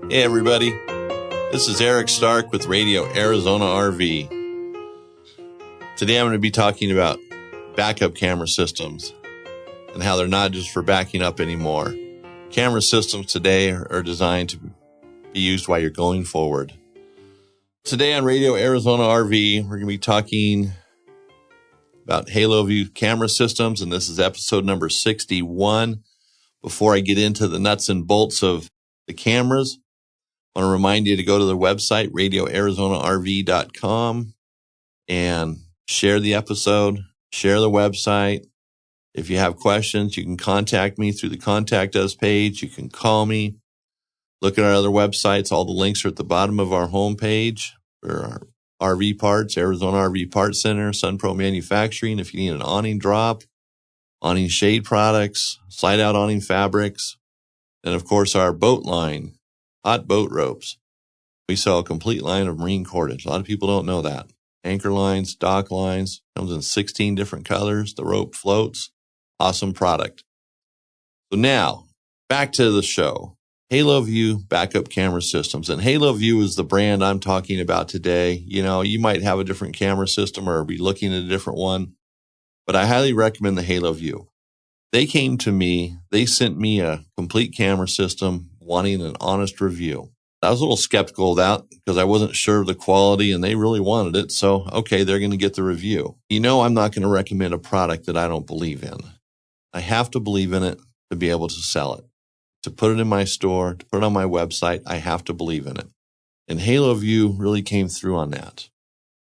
Hey everybody, this is Eric Stark with Radio Arizona RV. Today I'm going to be talking about backup camera systems and how they're not just for backing up anymore. Camera systems today are designed to be used while you're going forward. Today on Radio Arizona RV, we're going to be talking about Haloview camera systems, and this is episode number 61. Before I get into the nuts and bolts of the cameras, I want to remind you to go to the website, radioarizonarv.com, and share the episode, share the website. If you have questions, you can contact me through the Contact Us page. You can call me. Look at our other websites. All the links are at the bottom of our homepage for our RV parts, Arizona RV Parts Center, SunPro Manufacturing. If you need an awning drop, awning shade products, slide-out awning fabrics, and, of course, our boat line, hot boat ropes. We sell a complete line of marine cordage. A lot of people don't know that. Anchor lines, dock lines, comes in 16 different colors. The rope floats. Awesome product. So now, back to the show. Haloview backup camera systems. And Haloview is the brand I'm talking about today. You know, you might have a different camera system or be looking at a different one, but I highly recommend the Haloview. They came to me. They sent me a complete camera system wanting an honest review. I was a little skeptical of that because I wasn't sure of the quality and they really wanted it. So, okay, they're going to get the review. You know, I'm not going to recommend a product that I don't believe in. I have to believe in it to be able to sell it. To put it in my store, to put it on my website, I have to believe in it. And Haloview really came through on that.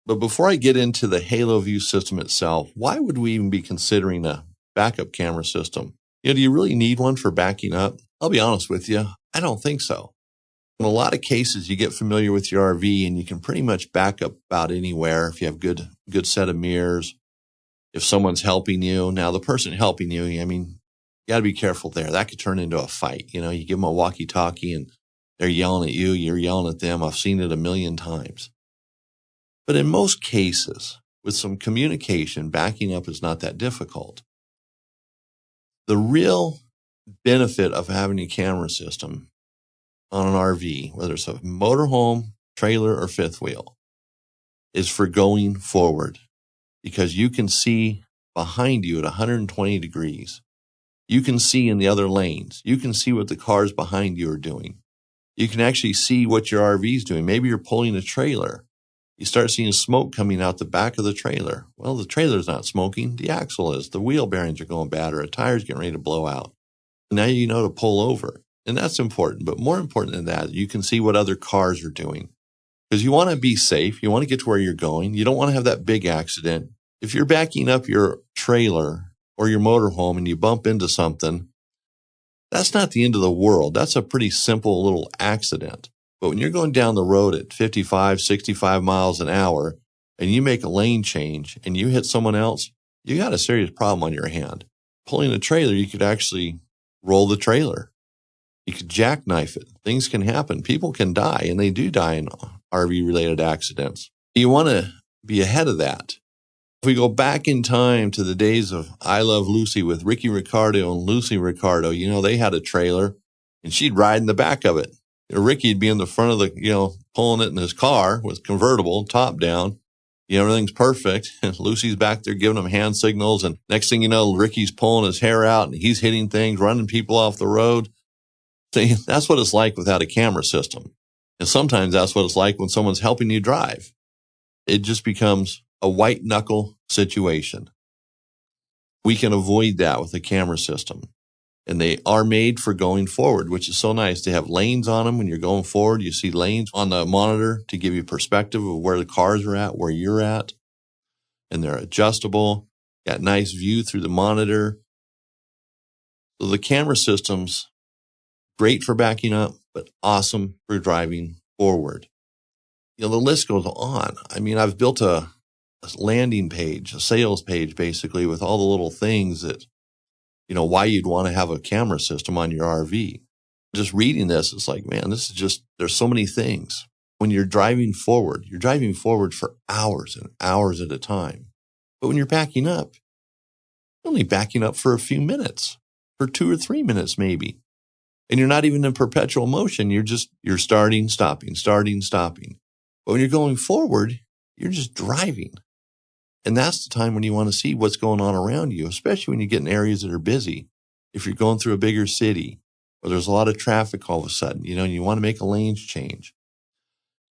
But before I get into the Haloview system itself, why would we even be considering a backup camera system? You know, do you really need one for backing up? I'll be honest with you, I don't think so. In a lot of cases, you get familiar with your RV and you can pretty much back up about anywhere if you have good set of mirrors, if someone's helping you. Now, the person helping you, I mean, you got to be careful there. That could turn into a fight. You know, you give them a walkie-talkie and they're yelling at you, you're yelling at them. I've seen it a million times. But in most cases, with some communication, backing up is not that difficult. The real benefit of having a camera system on an RV, whether it's a motorhome, trailer, or fifth wheel, is for going forward because you can see behind you at 120 degrees. You can see in the other lanes. You can see what the cars behind you are doing. You can actually see what your RV is doing. Maybe you're pulling a trailer. You start seeing smoke coming out the back of the trailer. Well, the trailer's not smoking. The axle is. The wheel bearings are going bad or a tire's getting ready to blow out. Now you know to pull over. And that's important. But more important than that, you can see what other cars are doing. Because you want to be safe. You want to get to where you're going. You don't want to have that big accident. If you're backing up your trailer or your motorhome and you bump into something, that's not the end of the world. That's a pretty simple little accident. But when you're going down the road at 55, 65 miles an hour and you make a lane change and you hit someone else, you got a serious problem on your hand. Pulling a trailer, you could actually roll the trailer. You could jackknife it. Things can happen. People can die, and they do die in RV-related accidents. You want to be ahead of that. If we go back in time to the days of I Love Lucy with Ricky Ricardo and Lucy Ricardo, you know, they had a trailer, and she'd ride in the back of it. Ricky'd be in the front of the, pulling it in his car with convertible, top down. Everything's perfect. And Lucy's back there giving him hand signals. And next thing you know, Ricky's pulling his hair out and he's hitting things, running people off the road. See, that's what it's like without a camera system. And sometimes that's what it's like when someone's helping you drive. It just becomes a white knuckle situation. We can avoid that with a camera system. And they are made for going forward, which is so nice. They have lanes on them when you're going forward. You see lanes on the monitor to give you perspective of where the cars are at, where you're at. And they're adjustable. Got nice view through the monitor. So the camera system's great for backing up, but awesome for driving forward. The list goes on. I mean, I've built a landing page, a sales page, basically, with all the little things that why you'd want to have a camera system on your RV. Just reading this, it's like, man, this is just, there's so many things. When you're driving forward for hours and hours at a time. But when you're backing up, you're only backing up for a few minutes, for 2 or 3 minutes maybe. And you're not even in perpetual motion. You're starting, stopping, starting, stopping. But when you're going forward, you're just driving. And that's the time when you want to see what's going on around you, especially when you get in areas that are busy. If you're going through a bigger city or there's a lot of traffic all of a sudden, and you want to make a lanes change.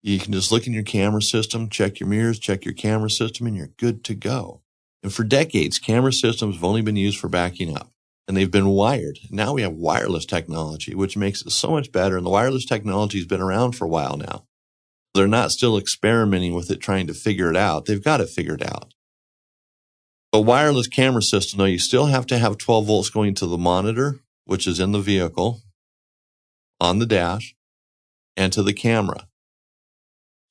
You can just look in your camera system, check your mirrors, check your camera system, and you're good to go. And for decades, camera systems have only been used for backing up, and they've been wired. Now we have wireless technology, which makes it so much better. And the wireless technology has been around for a while now. They're not still experimenting with it, trying to figure it out. They've got it figured out. But wireless camera system, though, you still have to have 12 volts going to the monitor, which is in the vehicle, on the dash, and to the camera.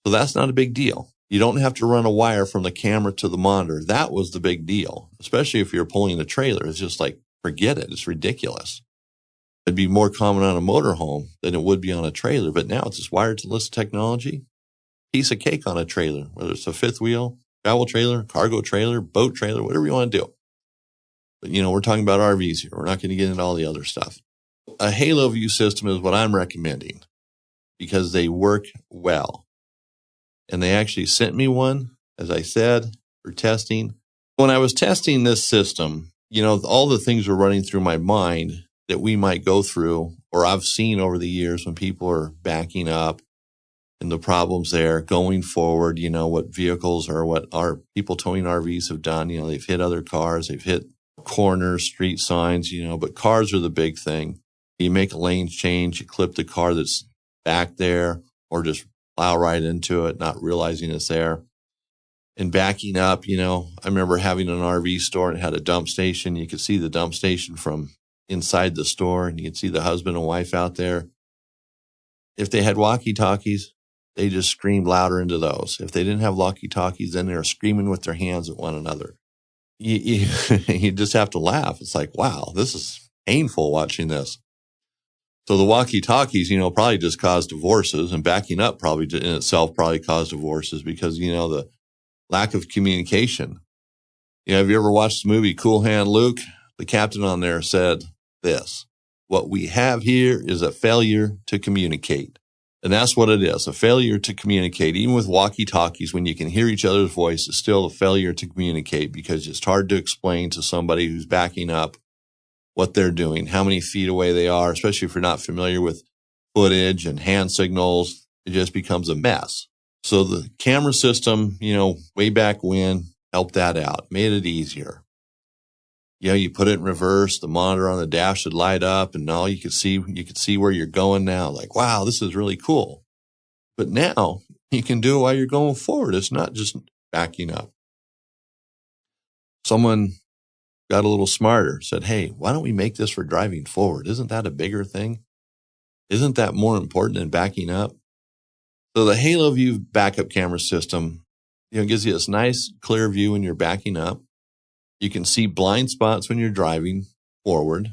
So that's not a big deal. You don't have to run a wire from the camera to the monitor. That was the big deal, especially if you're pulling a trailer. It's just like, forget it. It's ridiculous. It'd be more common on a motorhome than it would be on a trailer. But now it's this wireless technology. Piece of cake on a trailer, whether it's a fifth wheel, travel trailer, cargo trailer, boat trailer, whatever you want to do. But, we're talking about RVs here. We're not going to get into all the other stuff. A Haloview system is what I'm recommending because they work well. And they actually sent me one, as I said, for testing. When I was testing this system, all the things were running through my mind that we might go through, or I've seen over the years when people are backing up and the problems there going forward, what vehicles or what our people towing RVs have done. They've hit other cars, they've hit corners, street signs, but cars are the big thing. You make a lane change, you clip the car that's back there, or just plow right into it, not realizing it's there. And backing up, I remember having an RV store and it had a dump station. You could see the dump station from inside the store, and you could see the husband and wife out there. If they had walkie-talkies, they just screamed louder into those. If they didn't have walkie-talkies, then they were screaming with their hands at one another. You just have to laugh. It's like, wow, this is painful watching this. So the walkie-talkies, probably just caused divorces, and backing up probably in itself probably caused divorces because, the lack of communication. Have you ever watched the movie Cool Hand Luke? The captain on there said this: what we have here is a failure to communicate. And that's what it is, a failure to communicate. Even with walkie-talkies, when you can hear each other's voice, it's still a failure to communicate because it's hard to explain to somebody who's backing up what they're doing, how many feet away they are, especially if you're not familiar with footage and hand signals. It just becomes a mess. So the camera system, way back when, helped that out, made it easier. You put it in reverse, the monitor on the dash would light up, and all you could see where you're going now. Like, wow, this is really cool. But now you can do it while you're going forward. It's not just backing up. Someone got a little smarter, said, hey, why don't we make this for driving forward? Isn't that a bigger thing? Isn't that more important than backing up? So the Haloview backup camera system, gives you this nice clear view when you're backing up. You can see blind spots when you're driving forward.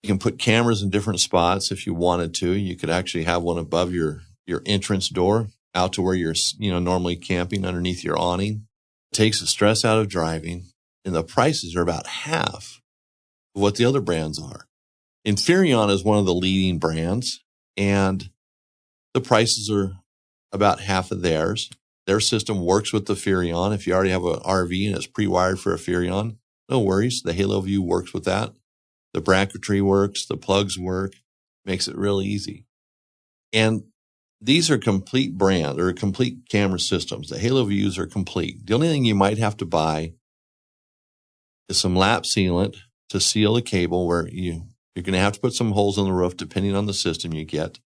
You can put cameras in different spots if you wanted to. You could actually have one above your entrance door out to where you're, normally camping underneath your awning. It takes the stress out of driving. And the prices are about half of what the other brands are. Inferion is one of the leading brands, and the prices are about half of theirs. Their system works with the Furrion. If you already have an RV and it's pre-wired for a Furrion, no worries. The Haloview works with that. The bracketry works. The plugs work. Makes it real easy. And these are complete brand or complete camera systems. The Haloviews are complete. The only thing you might have to buy is some lap sealant to seal the cable where you're going to have to put some holes in the roof depending on the system you get.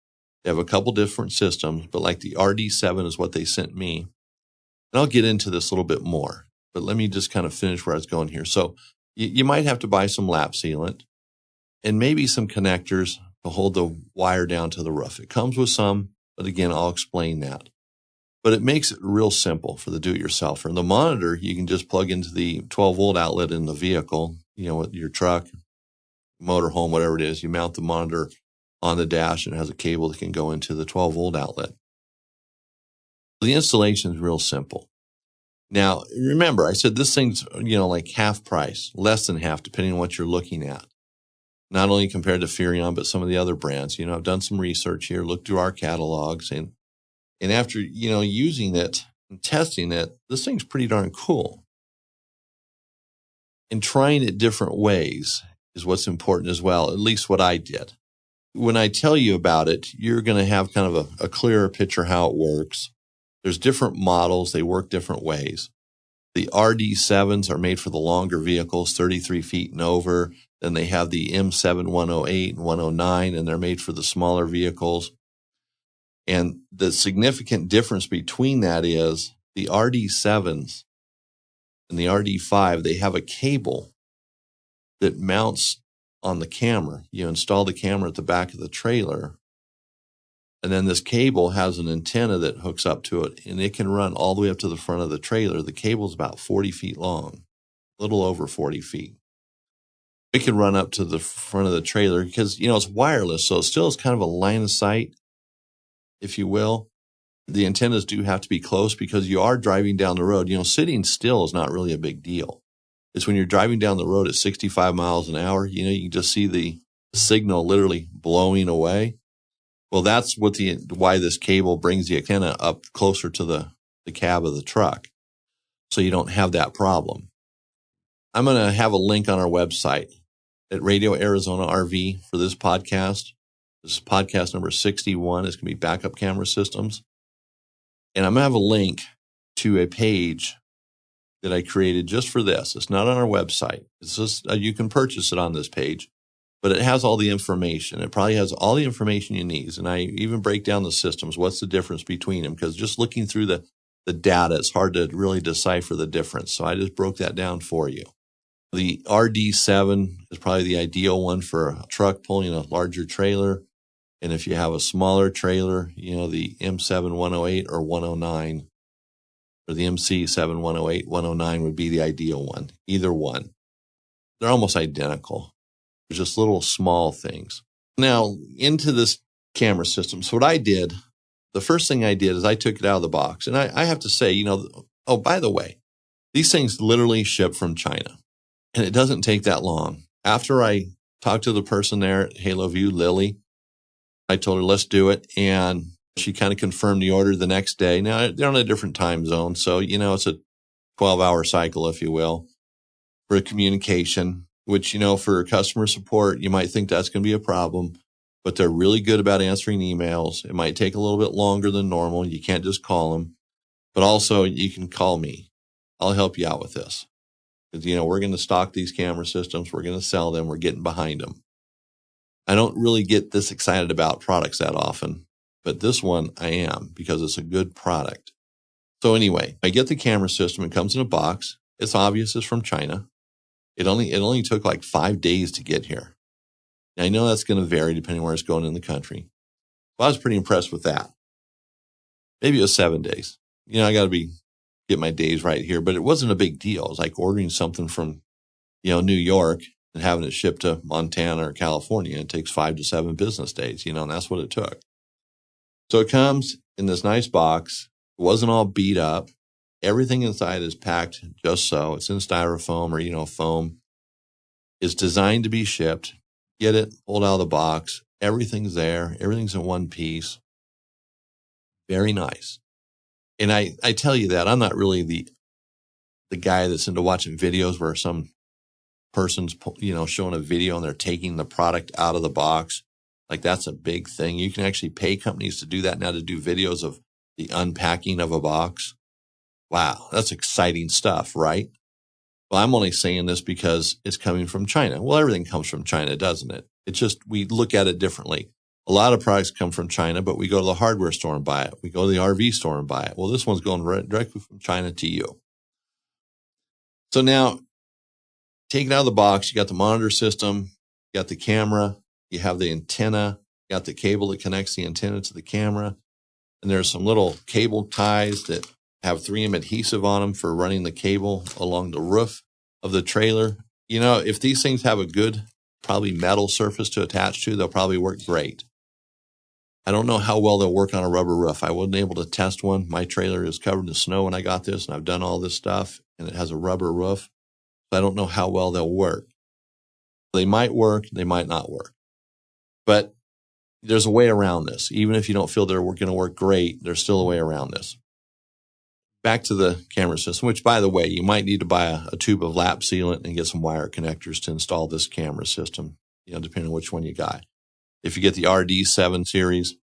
They have a couple different systems, but like the RD7 is what they sent me. And I'll get into this a little bit more, but let me just kind of finish where I was going here. So you might have to buy some lap sealant and maybe some connectors to hold the wire down to the roof. It comes with some, but again, I'll explain that. But it makes it real simple for the do-it-yourselfer. And the monitor, you can just plug into the 12-volt outlet in the vehicle, with your truck, motorhome, whatever it is. You mount the monitor on the dash and it has a cable that can go into the 12-volt outlet. The installation is real simple. Now, remember, I said this thing's, like half price, less than half, depending on what you're looking at. not only compared to Furrion, but some of the other brands. I've done some research here, looked through our catalogs, and after, using it and testing it, this thing's pretty darn cool. And trying it different ways is what's important as well, at least what I did. When I tell you about it, you're going to have kind of a clearer picture how it works. There's different models. They work different ways. The RD7s are made for the longer vehicles, 33 feet and over. Then they have the M7 108 and 109, and they're made for the smaller vehicles. And the significant difference between that is the RD7s and the RD5, they have a cable that mounts on the camera. You install the camera at the back of the trailer, and then this cable has an antenna that hooks up to it, and it can run all the way up to the front of the trailer. The cable's about 40 feet long, a little over 40 feet. It can run up to the front of the trailer because, it's wireless, so it still is kind of a line of sight, if you will. The antennas do have to be close because you are driving down the road. Sitting still is not really a big deal. It's when you're driving down the road at 65 miles an hour, you can just see the signal literally blowing away. Well, that's why this cable brings the antenna up closer to the cab of the truck, so you don't have that problem. I'm going to have a link on our website at Radio Arizona RV for this podcast. This is podcast number 61. It's going to be backup camera systems. And I'm going to have a link to a page that I created just for this. It's not on our website. It's just, you can purchase it on this page, but it has all the information. It probably has all the information you need. And I even break down the systems. What's the difference between them? Because just looking through the data, it's hard to really decipher the difference. So I just broke that down for you. The RD7 is probably the ideal one for a truck pulling a larger trailer. And if you have a smaller trailer, the M7 108 or 109, or the MC7 108, 109 would be the ideal one. Either one. They're almost identical. They're just little small things. Now, into this camera system. So what I did, the first thing I did is I took it out of the box. And I have to say, oh, by the way, these things literally ship from China. And it doesn't take that long. After I talked to the person there at Haloview, Lily, I told her, let's do it. And she kind of confirmed the order the next day. Now, they're on a different time zone. So, it's a 12-hour cycle, if you will, for communication, which, for customer support, you might think that's going to be a problem. But they're really good about answering emails. It might take a little bit longer than normal. You can't just call them. But also, you can call me. I'll help you out with this. Because, we're going to stock these camera systems. We're going to sell them. We're getting behind them. I don't really get this excited about products that often, but this one I am because it's a good product. So anyway, I get the camera system. It comes in a box. It's obvious it's from China. It only took like 5 days to get here. Now, I know that's going to vary depending where it's going in the country. Well, I was pretty impressed with that. Maybe it was 7 days. I got to get my days right here, but it wasn't a big deal. It was like ordering something from, New York and having it shipped to Montana or California. It takes 5 to 7 business days, and that's what it took. So it comes in this nice box. It wasn't all beat up. Everything inside is packed just so. It's in styrofoam or, foam. It's designed to be shipped. Get it, pulled out of the box. Everything's there. Everything's in one piece. Very nice. And I tell you that I'm not really the guy that's into watching videos where some person's, showing a video and they're taking the product out of the box. Like that's a big thing. You can actually pay companies to do that now, to do videos of the unpacking of a box. Wow, that's exciting stuff, right? Well, I'm only saying this because it's coming from China. Well, everything comes from China, doesn't it? It's just we look at it differently. A lot of products come from China, but we go to the hardware store and buy it. We go to the RV store and buy it. Well, this one's going directly from China to you. So now, take it out of the box. You got the monitor system. You got the camera. You have the antenna. You got the cable that connects the antenna to the camera. And there's some little cable ties that have 3M adhesive on them for running the cable along the roof of the trailer. If these things have a good, probably metal surface to attach to, they'll probably work great. I don't know how well they'll work on a rubber roof. I wasn't able to test one. My trailer is covered in snow when I got this, and I've done all this stuff, and it has a rubber roof. So I don't know how well they'll work. They might work, they might not work. But there's a way around this. Even if you don't feel they're going to work great, there's still a way around this. Back to the camera system, which, by the way, you might need to buy a tube of lap sealant and get some wire connectors to install this camera system, depending on which one you got. If you get the RD7 series,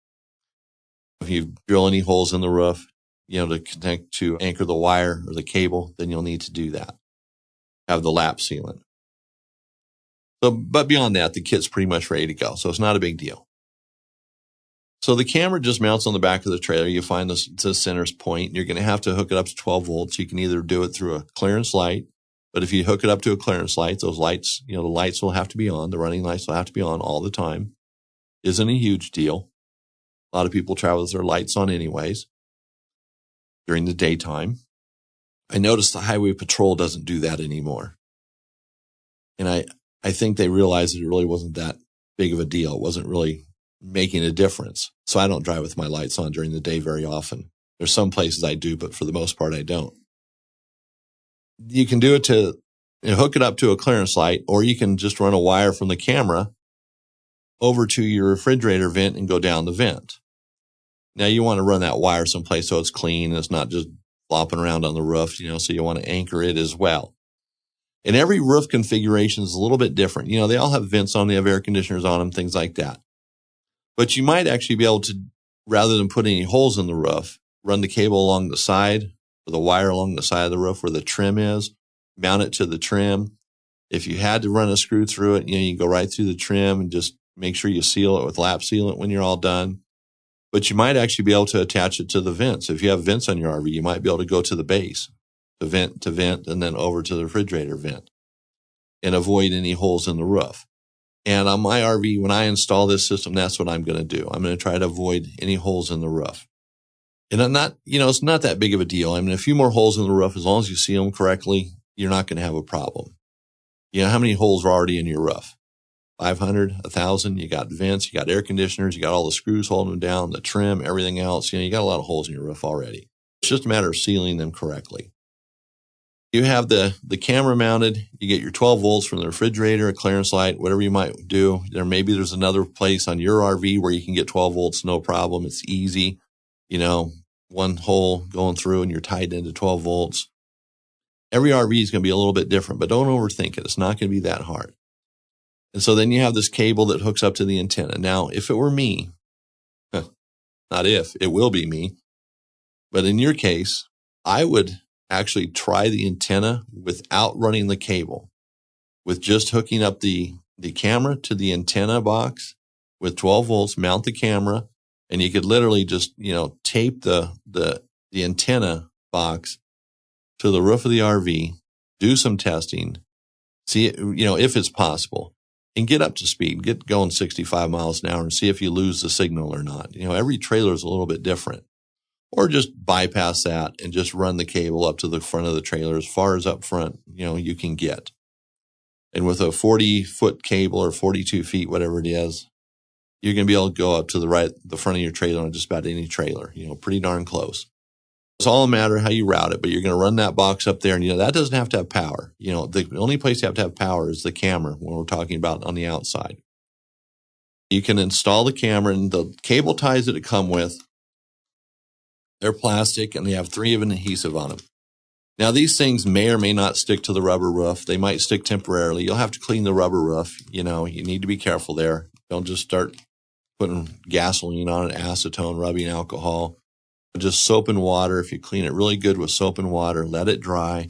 if you drill any holes in the roof, to connect to anchor the wire or the cable, then you'll need to do that. Have the lap sealant. So, but beyond that, the kit's pretty much ready to go. So it's not a big deal. So the camera just mounts on the back of the trailer. You find the center's point. You're going to have to hook it up to 12 volts. You can either do it through a clearance light, but if you hook it up to a clearance light, those lights, the lights will have to be on. The running lights will have to be on all the time. Isn't a huge deal. A lot of people travel with their lights on anyways during the daytime. I noticed the highway patrol doesn't do that anymore. And I think they realized that it really wasn't that big of a deal. It wasn't really making a difference. So I don't drive with my lights on during the day very often. There's some places I do, but for the most part, I don't. You can do it to hook it up to a clearance light, or you can just run a wire from the camera over to your refrigerator vent and go down the vent. Now you want to run that wire someplace so it's clean and it's not just flopping around on the roof, so you want to anchor it as well. And every roof configuration is a little bit different. They all have vents on, they have air conditioners on them, things like that. But you might actually be able to, rather than put any holes in the roof, run the cable along the side or the wire along the side of the roof where the trim is, mount it to the trim. If you had to run a screw through it, you go right through the trim and just make sure you seal it with lap sealant when you're all done. But you might actually be able to attach it to the vents. If you have vents on your RV, you might be able to go to the base, to vent, and then over to the refrigerator vent and avoid any holes in the roof. And on my RV, when I install this system, that's what I'm going to do. I'm going to try to avoid any holes in the roof. And I'm not, it's not that big of a deal. I mean, a few more holes in the roof, as long as you seal them correctly, you're not going to have a problem. How many holes are already in your roof? 500, 1,000, you got vents, you got air conditioners, you got all the screws holding them down, the trim, everything else. You got a lot of holes in your roof already. It's just a matter of sealing them correctly. You have the camera mounted, you get your 12 volts from the refrigerator, a clearance light, whatever you might do. There's another place on your RV where you can get 12 volts, no problem. It's easy. One hole going through and you're tied into 12 volts. Every RV is going to be a little bit different, but don't overthink it. It's not going to be that hard. And so then you have this cable that hooks up to the antenna. Now, if it were me, not if, it will be me, but in your case, I would actually try the antenna without running the cable, with just hooking up the camera to the antenna box with 12 volts, mount the camera, and you could literally just, tape the antenna box to the roof of the RV, do some testing, see, if it's possible, and get up to speed, get going 65 miles an hour and see if you lose the signal or not. Every trailer is a little bit different. Or just bypass that and just run the cable up to the front of the trailer as far as up front, you can get. And with a 40-foot cable or 42 feet, whatever it is, you're going to be able to go up to the front of your trailer on just about any trailer, pretty darn close. It's all a matter of how you route it, but you're going to run that box up there, and that doesn't have to have power. The only place you have to have power is the camera when we're talking about on the outside. You can install the camera, and the cable ties that it come with, they're plastic, and they have 3 of an adhesive on them. Now, these things may or may not stick to the rubber roof. They might stick temporarily. You'll have to clean the rubber roof. You need to be careful there. Don't just start putting gasoline on it, acetone, rubbing alcohol. Just soap and water. If you clean it really good with soap and water, let it dry,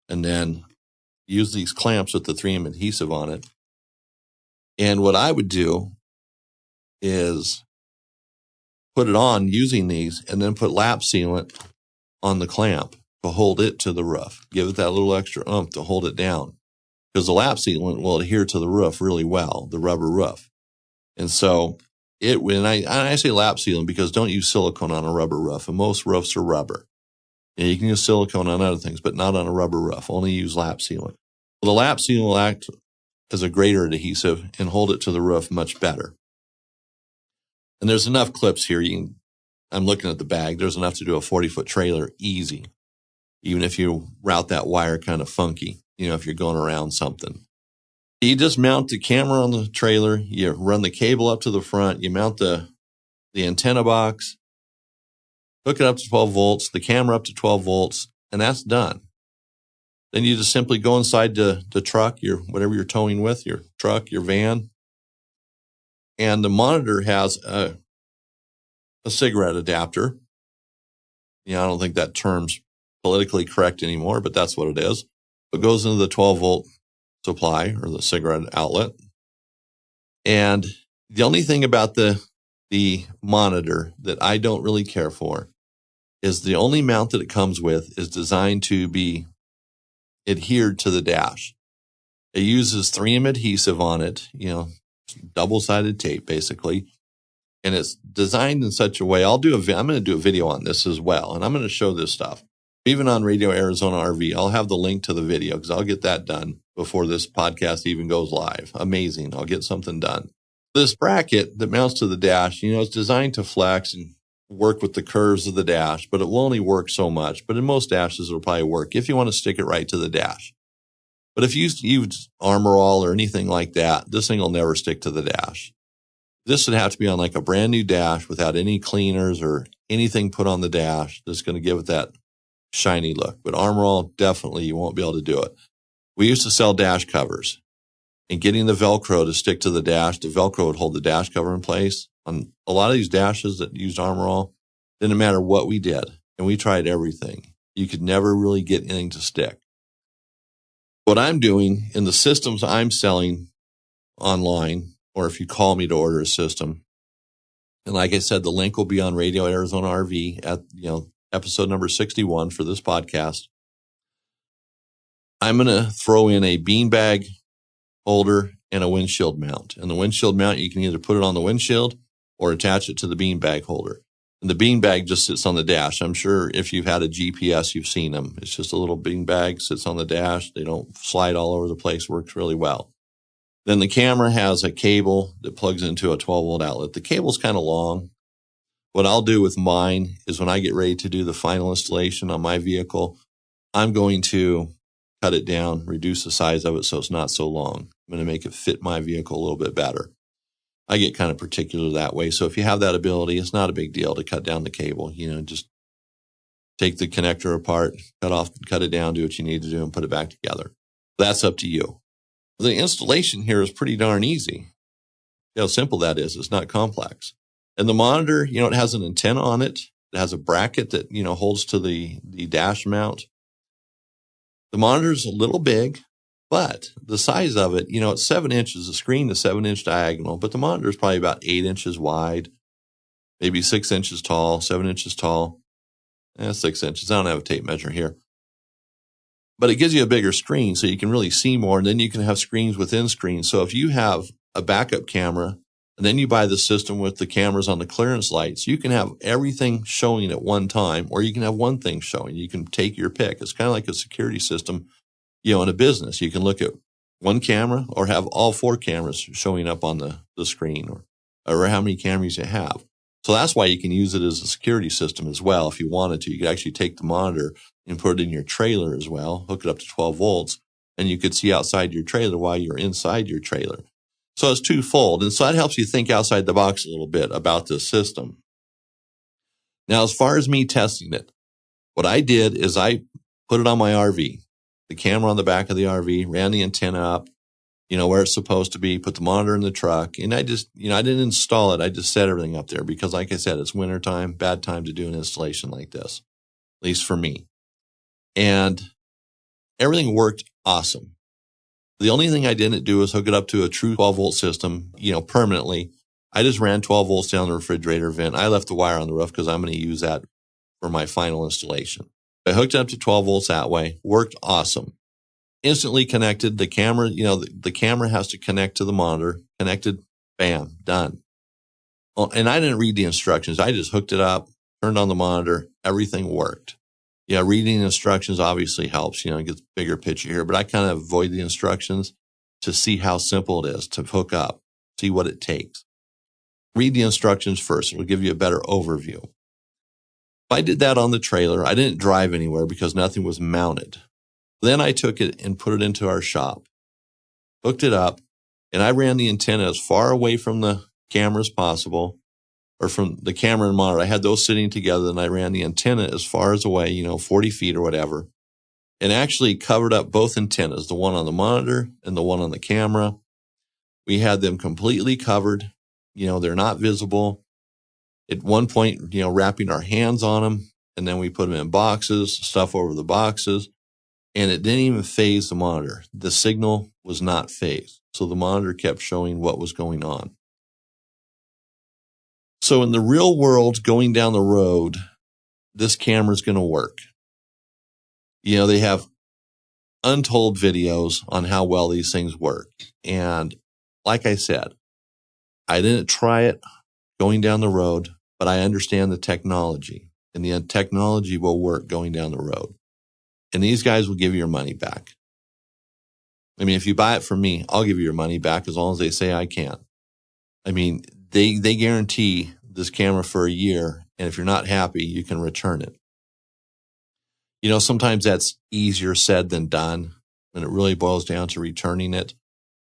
and then use these clamps with the 3M adhesive on it. And what I would do is put it on using these and then put lap sealant on the clamp to hold it to the roof. Give it that little extra oomph to hold it down, because the lap sealant will adhere to the roof really well, the rubber roof. And so when I say lap sealant because don't use silicone on a rubber roof, and most roofs are rubber. You can use silicone on other things, but not on a rubber roof. Only use lap sealant. Well, the lap sealant will act as a greater adhesive and hold it to the roof much better. And there's enough clips here. I'm looking at the bag. There's enough to do a 40-foot trailer easy, even if you route that wire kind of funky, if you're going around something. You just mount the camera on the trailer, you run the cable up to the front, you mount the antenna box, hook it up to 12 volts, the camera up to 12 volts, and that's done. Then you just simply go inside the truck, whatever you're towing with, your truck, your van, and the monitor has a cigarette adapter. I don't think that term's politically correct anymore, but that's what it is. It goes into the 12 volt supply or the cigarette outlet. And the only thing about the monitor that I don't really care for is the only mount that it comes with is designed to be adhered to the dash. It uses 3M adhesive on it, double-sided tape basically. And it's designed in such a way, I'm going to do a video on this as well. And I'm going to show this stuff. Even on Radio Arizona RV, I'll have the link to the video because I'll get that done before this podcast even goes live. Amazing. I'll get something done. This bracket that mounts to the dash, it's designed to flex and work with the curves of the dash, but it will only work so much. But in most dashes, it'll probably work if you want to stick it right to the dash. But if you use Armor All or anything like that, this thing will never stick to the dash. This would have to be on like a brand new dash without any cleaners or anything put on the dash that's going to give it that shiny look. But Armor All, definitely you won't be able to do it. We used to sell dash covers, and getting the Velcro to stick to the dash, the Velcro would hold the dash cover in place. On a lot of these dashes that used Armor All, didn't matter what we did, and we tried everything. You could never really get anything to stick. What I'm doing in the systems I'm selling online, or if you call me to order a system, and like I said, the link will be on Radio Arizona RV at episode number 61 for this podcast. I'm going to throw in a beanbag holder and a windshield mount. And the windshield mount, you can either put it on the windshield or attach it to the beanbag holder. And the beanbag just sits on the dash. I'm sure if you've had a GPS, you've seen them. It's just a little beanbag, sits on the dash. They don't slide all over the place, works really well. Then the camera has a cable that plugs into a 12 volt outlet. The cable's kind of long. What I'll do with mine is when I get ready to do the final installation on my vehicle, I'm going to cut it down, reduce the size of it so it's not so long. I'm going to make it fit my vehicle a little bit better. I get kind of particular that way. So if you have that ability, it's not a big deal to cut down the cable. Just take the connector apart, cut it down, do what you need to do, and put it back together. That's up to you. The installation here is pretty darn easy. How simple that is. It's not complex. And the monitor, it has an antenna on it. It has a bracket that, holds to the dash mount. The monitor's a little big, but the size of it, it's 7 inches. The screen is 7-inch diagonal, but the monitor is probably about 8 inches wide, maybe 6 inches tall, 7 inches tall. 6 inches. I don't have a tape measure here. But it gives you a bigger screen so you can really see more, and then you can have screens within screens. So if you have a backup camera, and then you buy the system with the cameras on the clearance lights, you can have everything showing at one time, or you can have one thing showing. You can take your pick. It's kind of like a security system, in a business. You can look at one camera or have all 4 cameras showing up on the screen, or how many cameras you have. So that's why you can use it as a security system as well if you wanted to. You could actually take the monitor and put it in your trailer as well, hook it up to 12 volts, and you could see outside your trailer while you're inside your trailer. So it's twofold. And so that helps you think outside the box a little bit about this system. Now, as far as me testing it, what I did is I put it on my RV, the camera on the back of the RV, ran the antenna up, where it's supposed to be, put the monitor in the truck. And I just, I didn't install it. I just set everything up there because, like I said, it's wintertime, bad time to do an installation like this, at least for me. And everything worked awesome. The only thing I didn't do is hook it up to a true 12 volt system, permanently. I just ran 12 volts down the refrigerator vent. I left the wire on the roof because I'm going to use that for my final installation. I hooked it up to 12 volts that way. Worked awesome. Instantly connected. The camera, the camera has to connect to the monitor. Connected. Bam. Done. Well, and I didn't read the instructions. I just hooked it up, turned on the monitor. Everything worked. Reading instructions obviously helps, it gets a bigger picture here, but I kind of avoid the instructions to see how simple it is to hook up, see what it takes. Read the instructions first. It'll give you a better overview. If I did that on the trailer, I didn't drive anywhere because nothing was mounted. Then I took it and put it into our shop. hooked it up, and I ran the antenna as far away from the camera as possible, or from the camera and monitor. I had those sitting together, and I ran the antenna as far as away, 40 feet or whatever, and actually covered up both antennas, the one on the monitor and the one on the camera. We had them completely covered. They're not visible. At one point, wrapping our hands on them, and then we put them in boxes, stuff over the boxes, and it didn't even phase the monitor. The signal was not phased. So the monitor kept showing what was going on. So in the real world, going down the road, this camera is going to work. They have untold videos on how well these things work. And like I said, I didn't try it going down the road, but I understand the technology, and the technology will work going down the road. And these guys will give you your money back. I mean, if you buy it from me, I'll give you your money back as long as they say I can. I mean, they guarantee this camera for a year, and if you're not happy, you can return it. Sometimes that's easier said than done, and it really boils down to returning it.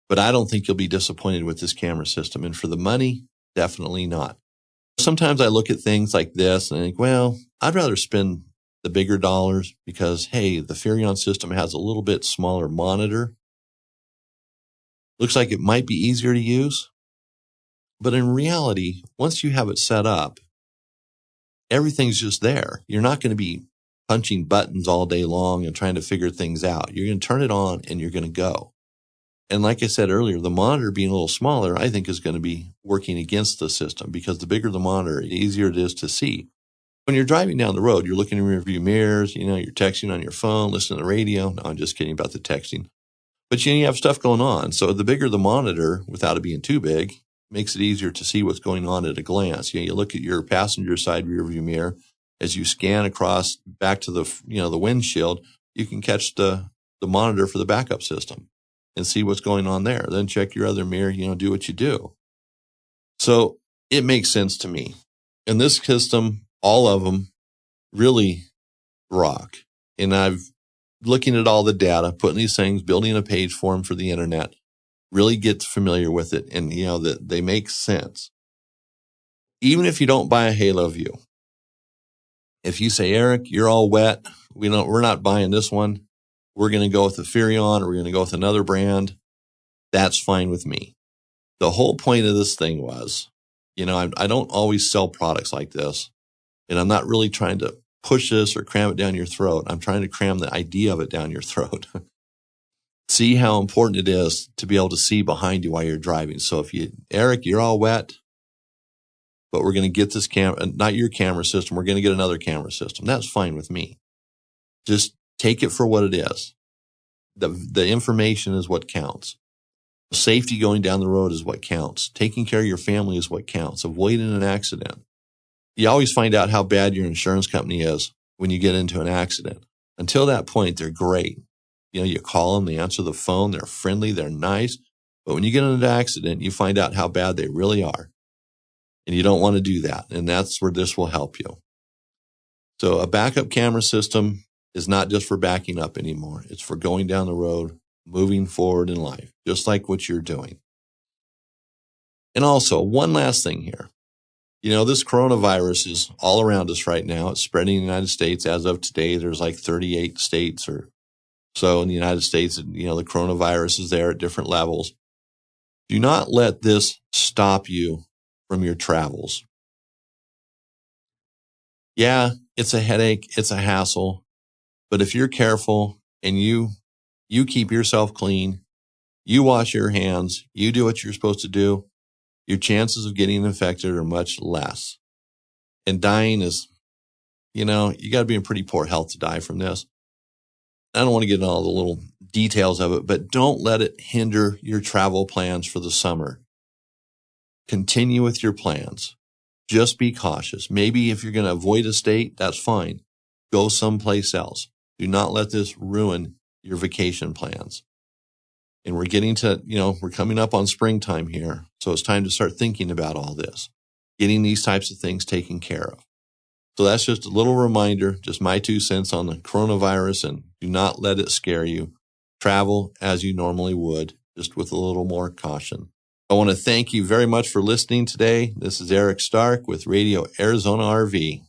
But I don't think you'll be disappointed with this camera system. And for the money, definitely not. Sometimes I look at things like this and I think, well, I'd rather spend the bigger dollars because, hey, the Furrion system has a little bit smaller monitor. Looks like it might be easier to use. But in reality, once you have it set up, everything's just there. You're not going to be punching buttons all day long and trying to figure things out. You're going to turn it on and you're going to go. And like I said earlier, the monitor being a little smaller, I think is going to be working against the system because the bigger the monitor, the easier it is to see. When you're driving down the road, you're looking in rearview mirrors, you're texting on your phone, listening to the radio. No, I'm just kidding about the texting. But you have stuff going on. So the bigger the monitor, without it being too big, makes it easier to see what's going on at a glance. You look at your passenger side rearview mirror. As you scan across back to the windshield, you can catch the monitor for the backup system and see what's going on there. Then check your other mirror, do what you do. So it makes sense to me. And this system, all of them really rock. And I've looking at all the data, putting these things, building a page for them for the internet, really get familiar with it. And, that they make sense. Even if you don't buy a Haloview, if you say, Eric, you're all wet, we're not buying this one. We're going to go with the Furrion, or we're going to go with another brand. That's fine with me. The whole point of this thing was, I don't always sell products like this, and I'm not really trying to push this or cram it down your throat. I'm trying to cram the idea of it down your throat. See how important it is to be able to see behind you while you're driving. So Eric, you're all wet, but we're going to get this camera, not your camera system. We're going to get another camera system. That's fine with me. Just take it for what it is. The information is what counts. Safety going down the road is what counts. Taking care of your family is what counts. Avoiding an accident. You always find out how bad your insurance company is when you get into an accident. Until that point, they're great. You call them, they answer the phone, they're friendly, they're nice. But when you get into an accident, you find out how bad they really are. And you don't want to do that. And that's where this will help you. So a backup camera system is not just for backing up anymore. It's for going down the road, moving forward in life, just like what you're doing. And also, one last thing here. This coronavirus is all around us right now. It's spreading in the United States. As of today, there's like 38 states or so in the United States. The coronavirus is there at different levels. Do not let this stop you from your travels. Yeah, it's a headache. It's a hassle. But if you're careful and you keep yourself clean, you wash your hands, you do what you're supposed to do, your chances of getting infected are much less. And dying is, you got to be in pretty poor health to die from this. I don't want to get into all the little details of it, but don't let it hinder your travel plans for the summer. Continue with your plans. Just be cautious. Maybe if you're going to avoid a state, that's fine. Go someplace else. Do not let this ruin your vacation plans. And we're getting to, we're coming up on springtime here. So it's time to start thinking about all this, getting these types of things taken care of. So that's just a little reminder, just my 2 cents on the coronavirus, and do not let it scare you. Travel as you normally would just with a little more caution. I want to thank you very much for listening today. This is Eric Stark with Radio Arizona RV.